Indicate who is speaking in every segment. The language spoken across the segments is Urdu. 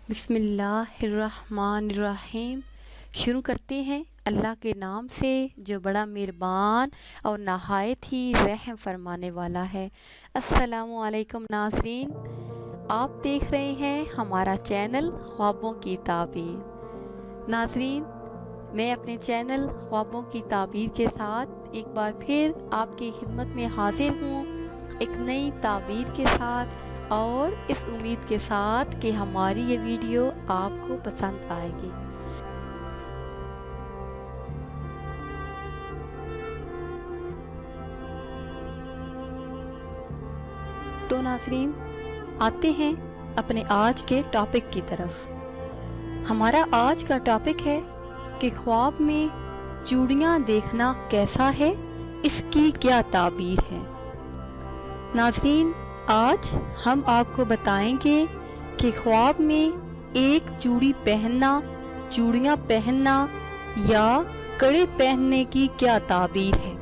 Speaker 1: بسم اللہ الرحمن الرحیم۔ شروع کرتے ہیں اللہ کے نام سے جو بڑا مہربان اور نہایت ہی رحم فرمانے والا ہے۔ السلام علیکم ناظرین، آپ دیکھ رہے ہیں ہمارا چینل خوابوں کی تعبیر۔ ناظرین، میں اپنے چینل خوابوں کی تعبیر کے ساتھ ایک بار پھر آپ کی خدمت میں حاضر ہوں، ایک نئی تعبیر کے ساتھ اور اس امید کے ساتھ کہ ہماری یہ ویڈیو آپ کو پسند آئے گی۔ تو ناظرین، آتے ہیں اپنے آج کے ٹاپک کی طرف۔ ہمارا آج کا ٹاپک ہے کہ خواب میں چوڑیاں دیکھنا کیسا ہے، اس کی کیا تعبیر ہے۔ ناظرین، آج ہم آپ کو بتائیں گے کہ خواب میں ایک چوڑی پہننا، چوڑیاں پہننا یا کڑے پہننے کی کیا تعبیر ہے۔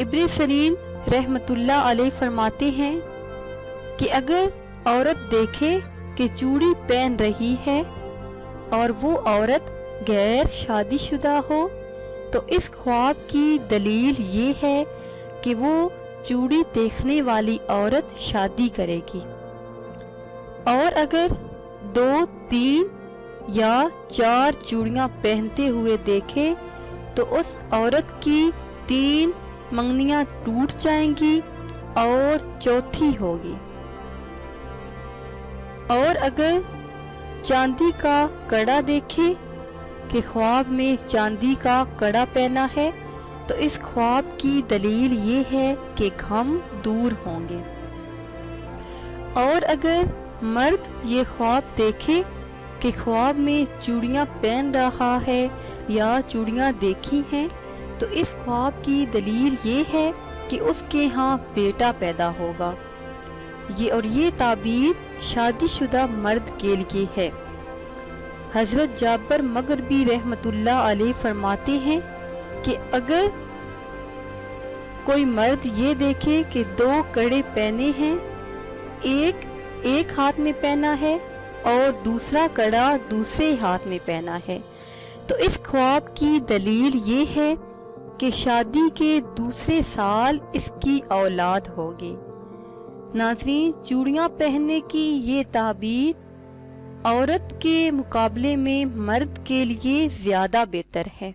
Speaker 1: ابن سیرین رحمۃ اللہ علیہ فرماتے ہیں کہ اگر عورت دیکھے کہ چوڑی پہن رہی ہے اور وہ عورت غیر شادی شدہ ہو تو اس خواب کی دلیل یہ ہے کہ وہ چوڑی دیکھنے والی عورت شادی کرے گی، اور اگر 2، 3 یا 4 چوڑیاں پہنتے ہوئے دیکھے تو اس عورت کی 3 منگنیاں ٹوٹ جائیں گی اور چوتھی ہوگی، اور اگر چاندی کا کڑا دیکھے کہ خواب میں چاندی کا کڑا پہنا ہے تو اس خواب کی دلیل یہ ہے کہ غم دور ہوں گے، اور اگر مرد یہ خواب دیکھے کہ خواب میں چوڑیاں پہن رہا ہے یا چوڑیاں دیکھی ہیں تو اس خواب کی دلیل یہ ہے کہ اس کے ہاں بیٹا پیدا ہوگا۔ یہ تعبیر شادی شدہ مرد کے لیے ہے۔ حضرت جابر مغربی رحمۃ اللہ علیہ فرماتے ہیں کہ اگر کوئی مرد یہ دیکھے کہ 2 کڑے پہنے ہیں، ایک ہاتھ میں پہنا ہے اور دوسرا کڑا دوسرے ہاتھ میں پہنا ہے، تو اس خواب کی دلیل یہ ہے کہ شادی کے دوسرے سال اس کی اولاد ہوگی۔ ناظرین، چوڑیاں پہننے کی یہ تعبیر عورت کے مقابلے میں مرد کے لیے زیادہ بہتر ہے۔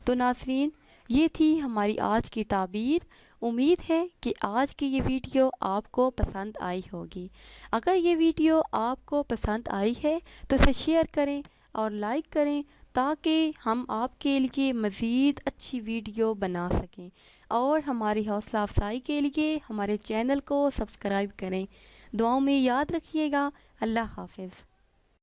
Speaker 1: تو ناظرین، یہ تھی ہماری آج کی تعبیر۔ امید ہے کہ آج کی یہ ویڈیو آپ کو پسند آئی ہوگی۔ اگر یہ ویڈیو آپ کو پسند آئی ہے تو اسے شیئر کریں اور لائک کریں تاکہ ہم آپ کے لیے مزید اچھی ویڈیو بنا سکیں، اور ہماری حوصلہ افزائی کے لیے ہمارے چینل کو سبسکرائب کریں۔ دعاؤں میں یاد رکھیے گا۔ اللہ حافظ۔